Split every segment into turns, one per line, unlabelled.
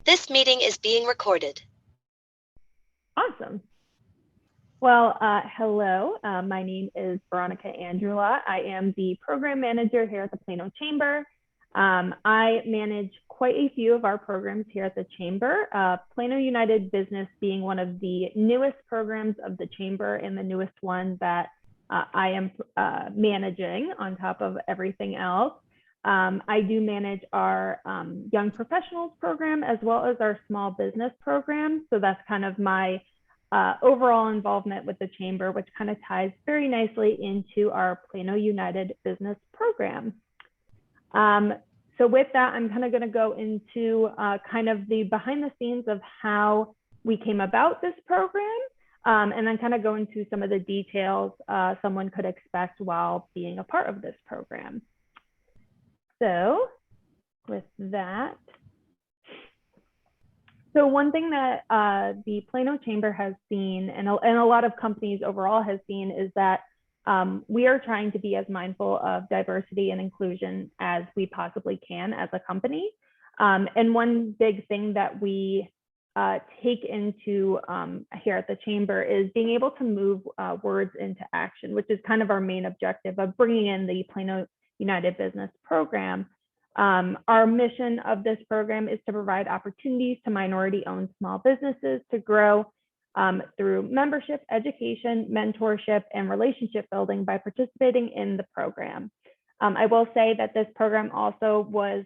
This meeting is being recorded.
Awesome. Well, hello, my name is Veronica Andrula. I am the program manager here at the Plano Chamber. I manage quite a few of our programs here at the Chamber, Plano United Business being one of the newest programs of the Chamber and the newest one that I am managing on top of everything else. I do manage our Young Professionals program as well as our Small Business program. So that's kind of my overall involvement with the Chamber, which kind of ties very nicely into our Plano United Business program. So with that, I'm kind of going to go into kind of the behind the scenes of how we came about this program, and then kind of go into some of the details someone could expect while being a part of this program. So with that, so one thing that the Plano Chamber has seen, and a lot of companies overall has seen, is that we are trying to be as mindful of diversity and inclusion as we possibly can as a company. And one big thing that we take into here at the Chamber is being able to move words into action, which is kind of our main objective of bringing in the Plano United Business program. Our mission of this program is to provide opportunities to minority-owned small businesses to grow through membership, education, mentorship, and relationship building by participating in the program. I will say that this program also was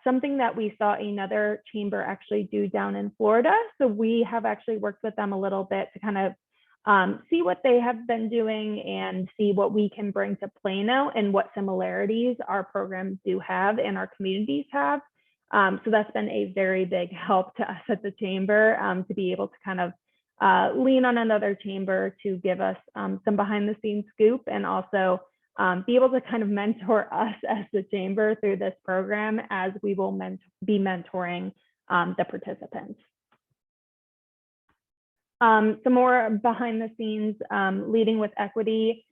something that we saw another chamber actually do down in Florida. So we have actually worked with them a little bit to kind of see what they have been doing and see what we can bring to Plano and what similarities our programs do have and our communities have. So that's been a very big help to us at the Chamber to be able to kind of lean on another chamber to give us some behind the scenes scoop, and also be able to kind of mentor us as the Chamber through this program as we will be mentoring the participants. Some more behind the scenes, leading with equity.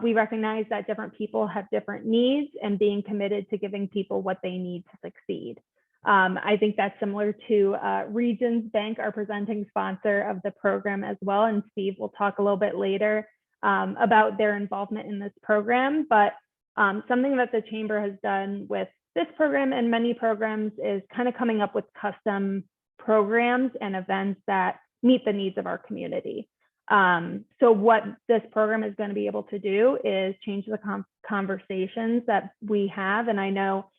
We recognize that different people have different needs, and being committed to giving people what they need to succeed. I think that's similar to Regions Bank, our presenting sponsor of the program as well. And Steve will talk a little bit later about their involvement in this program. But something that the Chamber has done with this program and many programs is kind of coming up with custom programs and events that meet the needs of our community. So what this program is going to be able to do is change the conversations that we have. And I know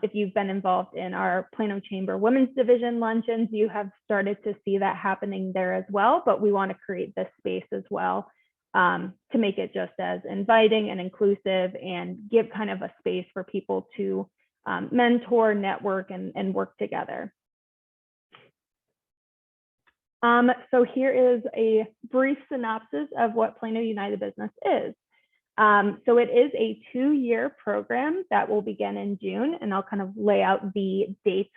if you've been involved in our Plano Chamber Women's Division luncheons, you have started to see that happening there as well. But we want to create this space as well to make it just as inviting and inclusive, and give kind of a space for people to mentor, network, and work together. So here is a brief synopsis of what Plano United Business is. So it is a 2-year program that will begin in June, and I'll kind of lay out the dates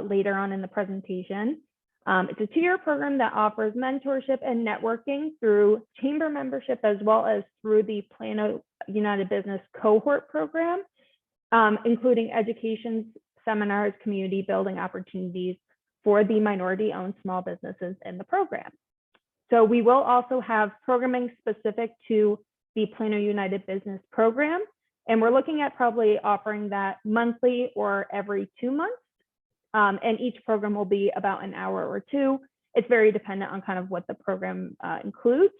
later on in the presentation. It's a 2-year program that offers mentorship and networking through chamber membership, as well as through the Plano United Business cohort program, including education, seminars, community building opportunities for the minority-owned small businesses in the program. So we will also have programming specific to the Plano United Business program, and we're looking at probably offering that monthly or every 2 months. And each program will be about an hour or two. It's very dependent on kind of what the program includes.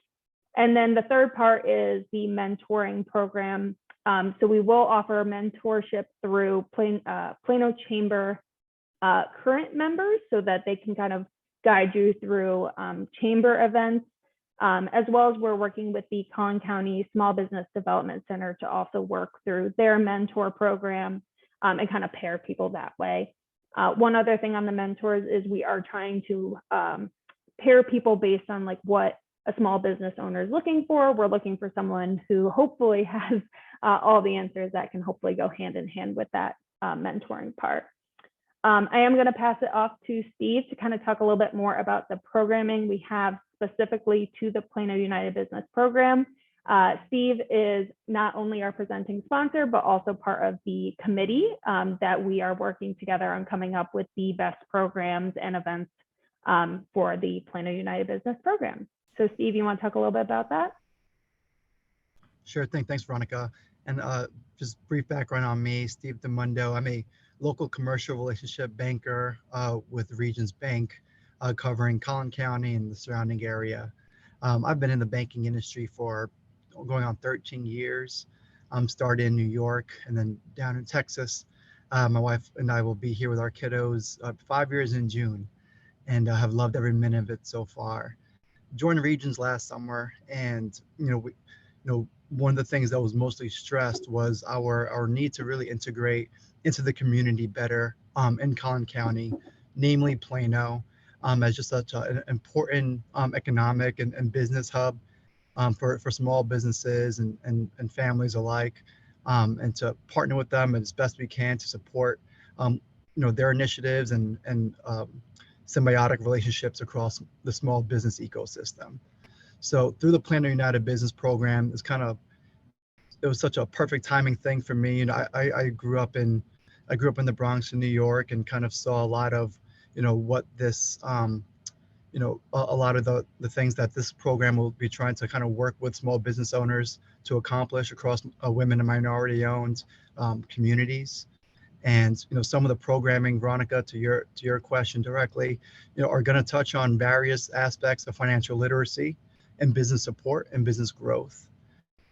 And then the third part is the mentoring program. So we will offer mentorship through Plano Chamber current members, so that they can kind of guide you through chamber events, as well as we're working with the Collin County Small Business Development Center to also work through their mentor program and kind of pair people that way. One other thing on the mentors is we are trying to pair people based on like what a small business owner is looking for. We're looking for someone who hopefully has all the answers that can hopefully go hand in hand with that mentoring part. I am going to pass it off to Steve to kind of talk a little bit more about the programming we have specifically to the Plano United Business program, Steve is not only our presenting sponsor, but also part of the committee that we are working together on coming up with the best programs and events for the Plano United Business Program. So Steve, you want to talk a little bit about that?
Sure thing. Thanks, Veronica. And just brief background on me, Steve DeMundo. I'm a local commercial relationship banker with Regions Bank, covering Collin County and the surrounding area. I've been in the banking industry for going on 13 years. Started in New York and then down in Texas. My wife and I will be here with our kiddos 5 years in June, and have loved every minute of it so far. Joined Regions last summer, and one of the things that was mostly stressed was our need to really integrate into the community better in Collin County, namely Plano, as just such an important economic and business hub for small businesses and families alike, and to partner with them as best we can to support their initiatives and symbiotic relationships across the small business ecosystem. So through the Plano United Business Program, it was such a perfect timing thing for me. I grew up in the Bronx in New York, and kind of saw a lot of what this a lot of the things that this program will be trying to kind of work with small business owners to accomplish across women and minority owned communities. And some of the programming, Veronica, to your question directly, are going to touch on various aspects of financial literacy and business support and business growth.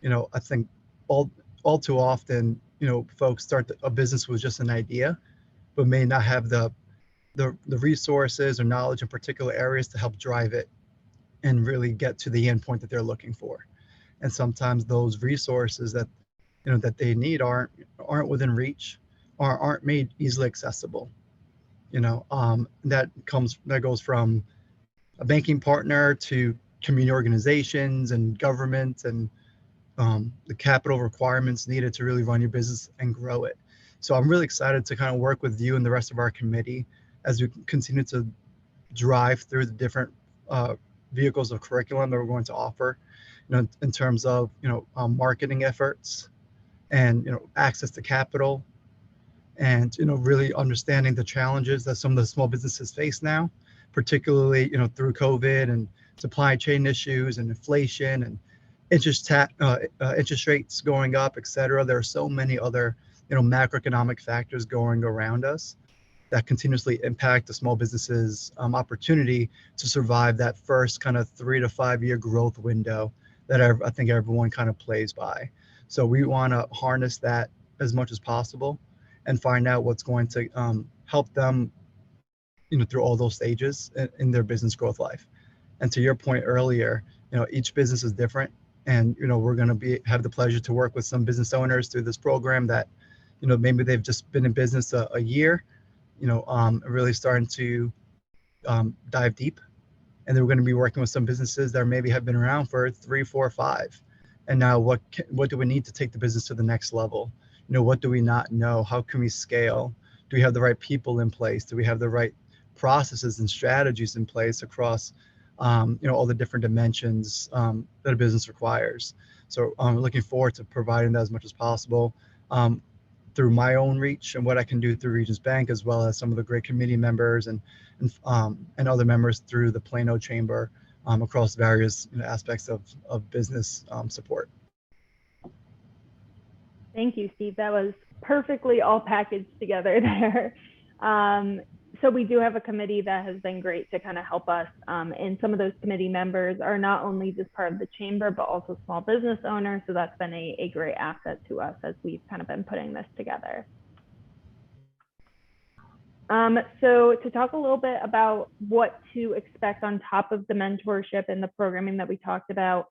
I think all too often, folks start a business with just an idea, but may not have the resources or knowledge in particular areas to help drive it and really get to the end point that they're looking for. And sometimes those resources that they need aren't within reach, or aren't made easily accessible. That goes from a banking partner to community organizations and government, and the capital requirements needed to really run your business and grow it. So I'm really excited to kind of work with you and the rest of our committee as we continue to drive through the different vehicles of curriculum that we're going to offer, in terms of marketing efforts, and access to capital, and really understanding the challenges that some of the small businesses face now, particularly through COVID and supply chain issues and inflation and interest rates going up, et cetera. There are so many other macroeconomic factors going around us that continuously impact the small businesses opportunity to survive that first kind of 3 to 5 year growth window that I think everyone kind of plays by. So we want to harness that as much as possible and find out what's going to help them through all those stages in their business growth life. And to your point earlier, each business is different, and we're going to have the pleasure to work with some business owners through this program that maybe they've just been in business a year, really starting to dive deep. And then we're going to be working with some businesses that maybe have been around for 3, 4, 5. And now what do we need to take the business to the next level? What do we not know? How can we scale? Do we have the right people in place? Do we have the right processes and strategies in place across all the different dimensions that a business requires? So I'm looking forward to providing that as much as possible through my own reach and what I can do through Regions Bank, as well as some of the great committee members and other members through the Plano Chamber across various aspects of business support.
Thank you, Steve. That was perfectly all packaged together there. So we do have a committee that has been great to kind of help us. And some of those committee members are not only just part of the chamber, but also small business owners. So that's been a great asset to us as we've kind of been putting this together. So to talk a little bit about what to expect on top of the mentorship and the programming that we talked about,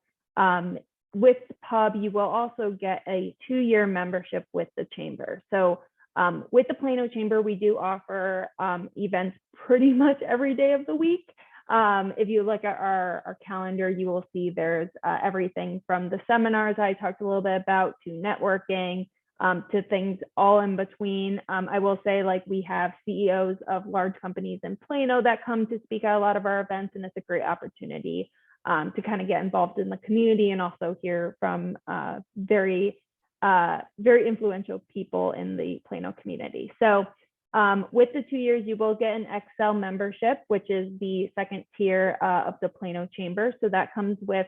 with Pub, you will also get a 2-year membership with the chamber. So with the Plano Chamber, we do offer events pretty much every day of the week. If you look at our calendar, you will see there's everything from the seminars I talked a little bit about to networking to things all in between. I will say, like, we have CEOs of large companies in Plano that come to speak at a lot of our events, and it's a great opportunity to kind of get involved in the community and also hear from very influential people in the Plano community. So with the 2 years, you will get an XL membership, which is the second tier of the Plano Chamber. So that comes with,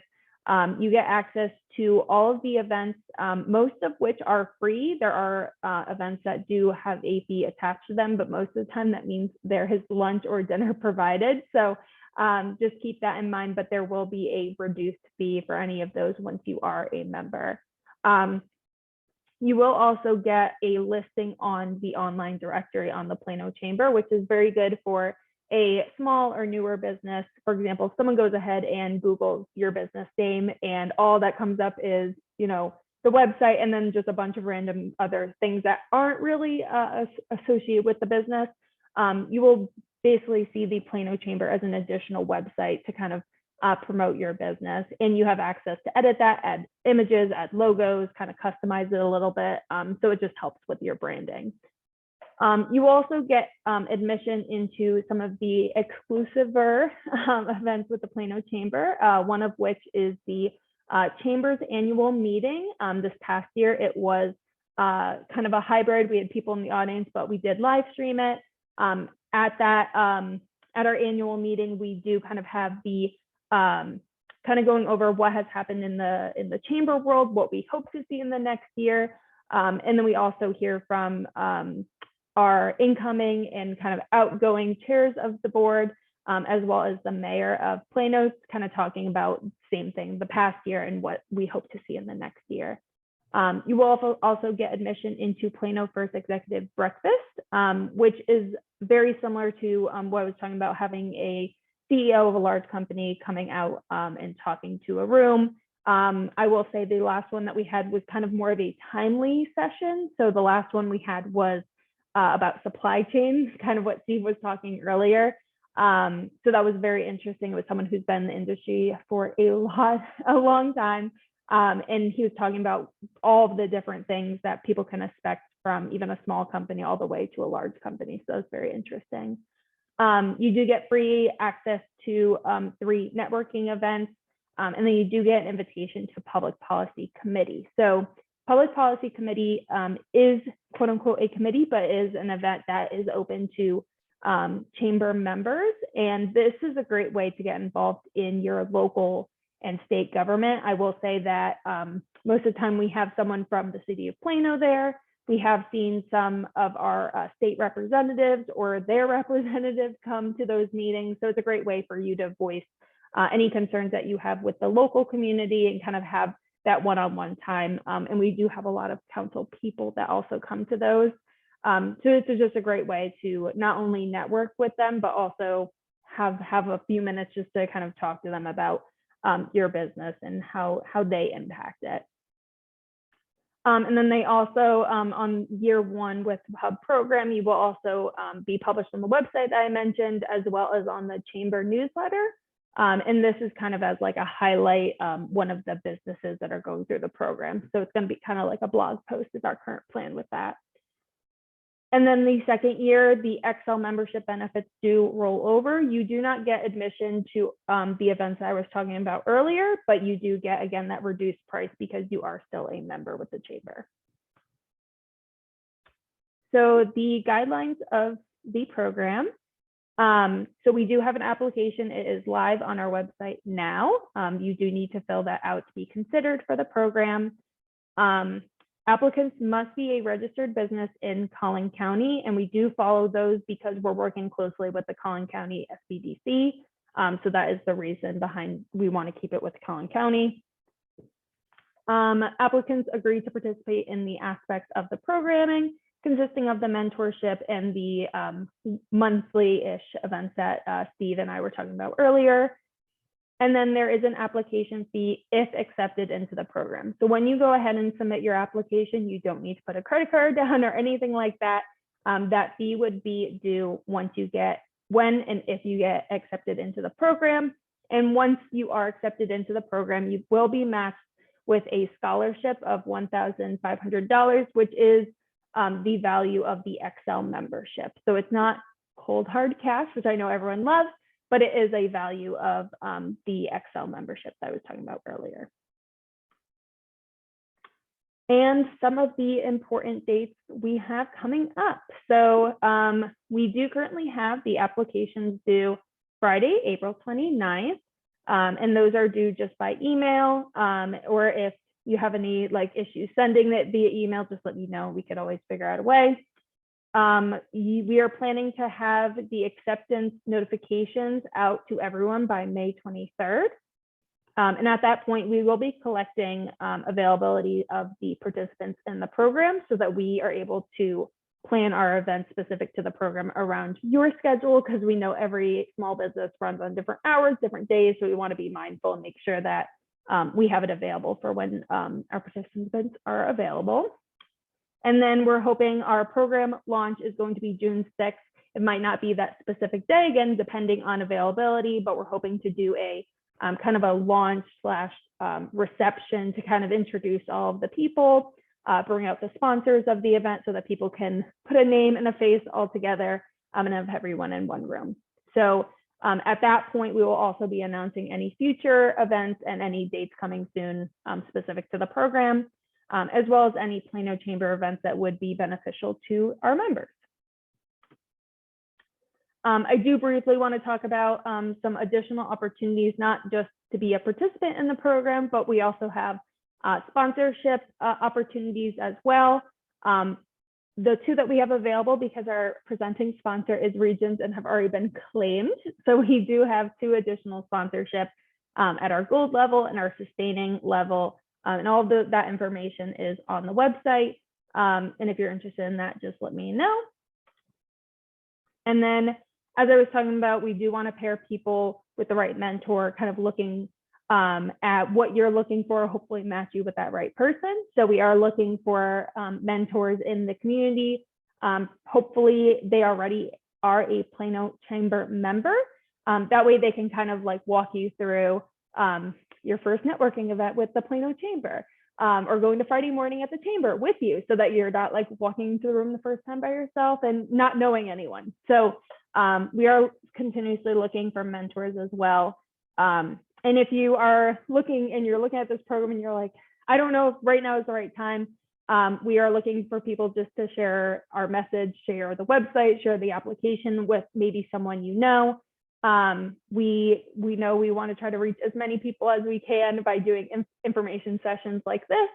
you get access to all of the events, most of which are free. There are events that do have a fee attached to them, but most of the time that means there is lunch or dinner provided. So just keep that in mind, but there will be a reduced fee for any of those once you are a member. You will also get a listing on the online directory on the Plano Chamber, which is very good for a small or newer business. For example, if someone goes ahead and Googles your business name and all that comes up is, you know, the website and then just a bunch of random other things that aren't really associated with the business, you will basically see the Plano Chamber as an additional website to kind of promote your business, and you have access to edit that, add images, add logos, kind of customize it a little bit. So it just helps with your branding. You also get admission into some of the exclusiver events with the Plano Chamber, one of which is the Chamber's annual meeting. This past year, it was kind of a hybrid. We had people in the audience, but we did live stream it. At our annual meeting, we do kind of have the kind of going over what has happened in the chamber world, what we hope to see in the next year. And then we also hear from our incoming and kind of outgoing chairs of the board, as well as the mayor of Plano, kind of talking about the same thing, the past year and what we hope to see in the next year. You will also get admission into Plano First Executive Breakfast, which is very similar to what I was talking about, having a CEO of a large company coming out and talking to a room. I will say the last one that we had was kind of more of a timely session. So the last one we had was about supply chain, kind of what Steve was talking earlier. So that was very interesting. It was someone who's been in the industry for a long time. And he was talking about all of the different things that people can expect from even a small company all the way to a large company. So it's very interesting. You do get free access to 3 networking events, and then you do get an invitation to Public Policy Committee. So Public Policy Committee is quote unquote a committee, but is an event that is open to chamber members. And this is a great way to get involved in your local and state government. I will say that most of the time we have someone from the city of Plano there. We have seen some of our state representatives or their representatives come to those meetings. So it's a great way for you to voice any concerns that you have with the local community and kind of have that one-on-one time. And we do have a lot of council people that also come to those. So it's just a great way to not only network with them, but also have a few minutes just to kind of talk to them about your business and how they impact it. And then they also, on year 1 with the Hub program, you will also be published on the website that I mentioned, as well as on the chamber newsletter. And this is kind of as like a highlight, one of the businesses that are going through the program. So it's going to be kind of like a blog post is our current plan with that. And then the second year, the XL membership benefits do roll over. You do not get admission to the events I was talking about earlier, but you do get, again, that reduced price because you are still a member with the chamber. So the guidelines of the program. So we do have an application. It is live on our website now. You do need to fill that out to be considered for the program. Applicants must be a registered business in Collin County, and we do follow those because we're working closely with the Collin County SBDC. So that is the reason behind we want to keep it with Collin County. Applicants agree to participate in the aspects of the programming consisting of the mentorship and the monthly-ish events that Steve and I were talking about earlier. And then there is an application fee if accepted into the program. So when you go ahead and submit your application, you don't need to put a credit card down or anything like that. That fee would be due once you get, when and if you get accepted into the program. And once you are accepted into the program, you will be matched with a scholarship of $1,500, which is the value of the XL membership. So it's not cold hard cash, which I know everyone loves. but it is a value of the Excel membership that I was talking about earlier. And some of the important dates we have coming up. So we do currently have the applications due Friday, April 29th. And those are due just by email, or if you have any issues sending it via email, just let me know. We could always figure out a way. We are planning to have the acceptance notifications out to everyone by May 23rd. And at that point, we will be collecting availability of the participants in the program so that we are able to plan our events specific to the program around your schedule, because we know every small business runs on different hours, different days. So we want to be mindful and make sure that we have it available for when our participants are available. And then we're hoping our program launch is going to be June 6th. It might not be that specific day, again, depending on availability, but we're hoping to do a kind of a launch / reception to kind of introduce all of the people, bring out the sponsors of the event so that people can put a name and a face all together and have everyone in one room. So at that point, we will also be announcing any future events and any dates coming soon specific to the program, as well as any Plano Chamber events that would be beneficial to our members. I do briefly want to talk about some additional opportunities, not just to be a participant in the program, but we also have sponsorship opportunities as well. The two that we have available, because our presenting sponsor is Regions and have already been claimed. So we do have 2 additional sponsorships at our gold level and our sustaining level. And all of that information is on the website. And if you're interested in that, just let me know. And then, as I was talking about, we do want to pair people with the right mentor, kind of looking at what you're looking for, hopefully match you with that right person. So we are looking for mentors in the community. Hopefully they already are a Plano Chamber member. That way they can kind of walk you through your first networking event with the Plano Chamber, or going to Friday morning at the Chamber with you, so that you're not walking into the room the first time by yourself and not knowing anyone. So we are continuously looking for mentors as well. And if you are looking and you're looking at this program and you're like, I don't know if right now is the right time, we are looking for people just to share our message, share the website, share the application with maybe someone you know. We know we want to try to reach as many people as we can by doing information sessions like this.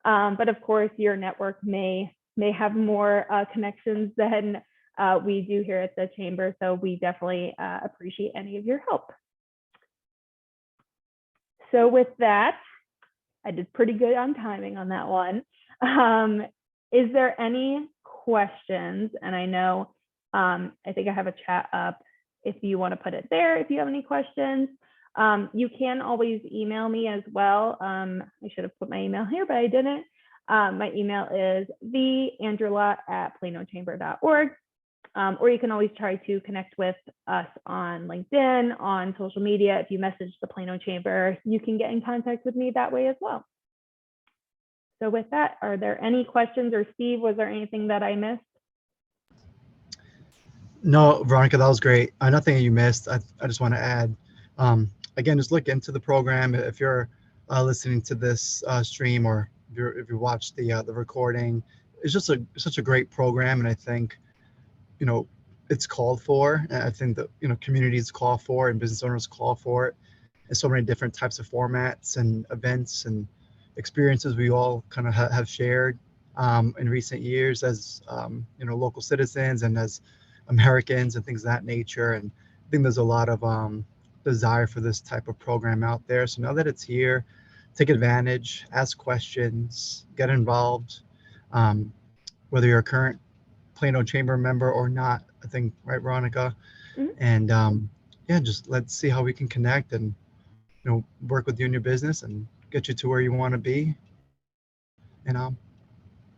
But of course, your network may have more connections than we do here at the Chamber. So we definitely appreciate any of your help. So with that, I did pretty good on timing on that one. Is there any questions? And I know, I think I have a chat up if you want to put it there, if you have any questions. You can always email me as well. I should have put my email here, but I didn't. My email is theangela@planochamber.org. Or you can always try to connect with us on LinkedIn, on social media. If you message the Plano Chamber, you can get in contact with me that way as well. So with that, are there any questions? Or Steve, was there anything that I missed?
No, Veronica, that was great. Nothing you missed. I just want to add, again, just look into the program. If you're listening to this stream, or if you watch the recording, it's just such a great program, and I think it's called for. And I think that communities call for and business owners call for it, and so many different types of formats and events and experiences we all kind of have shared in recent years as local citizens and as Americans and things of that nature. And I think there's a lot of desire for this type of program out there. So now that it's here, take advantage, ask questions, get involved, whether you're a current Plano Chamber member or not. I think, right, Veronica? Mm-hmm. And yeah, just let's see how we can connect and work with you in your business and get you to where you want to be, and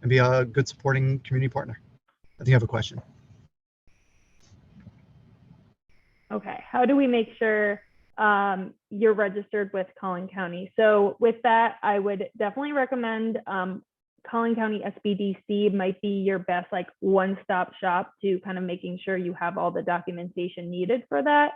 be a good supporting community partner. I think you have a question.
Okay, how do we make sure you're registered with Collin County? So with that, I would definitely recommend Collin County SBDC might be your best one-stop shop to kind of making sure you have all the documentation needed for that.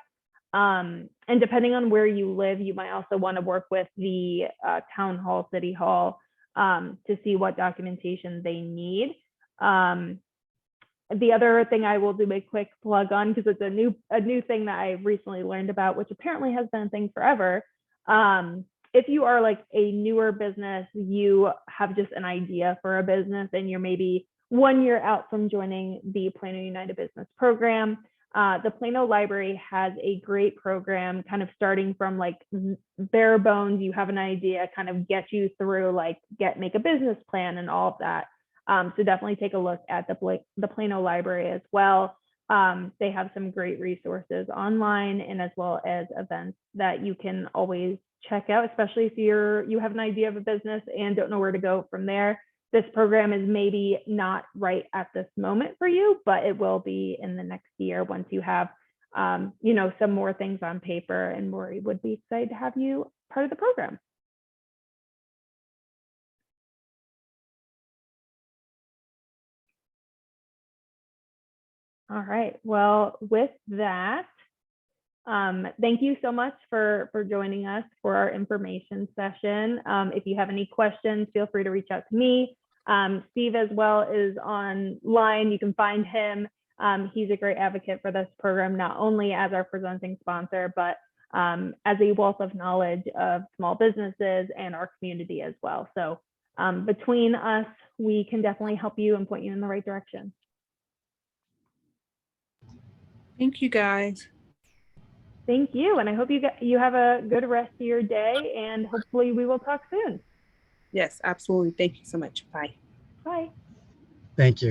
And depending on where you live, you might also want to work with the town hall, city hall, to see what documentation they need. The other thing I will do a quick plug on, because it's a new thing that I recently learned about, which apparently has been a thing forever. If you are like a newer business, you have just an idea for a business and you're maybe 1 year out from joining the Plano United Business Program, the Plano Library has a great program, kind of starting from like bare bones. You have an idea, kind of get you through like make a business plan and all of that. So definitely take a look at the Plano Library as well. They have some great resources online and as well as events that you can always check out, especially if you have an idea of a business and don't know where to go from there. This program is maybe not right at this moment for you, but it will be in the next year once you have, some more things on paper, and Maury would be excited to have you part of the program. All right, well, with that, thank you so much for joining us for our information session. If you have any questions, feel free to reach out to me. Steve as well is online. You can find him. He's a great advocate for this program, not only as our presenting sponsor, but as a wealth of knowledge of small businesses and our community as well. So between us, we can definitely help you and point you in the right direction.
Thank you, guys.
Thank you. And I hope you have a good rest of your day, and hopefully we will talk soon.
Yes, absolutely. Thank you so much. Bye.
Bye.
Thank you.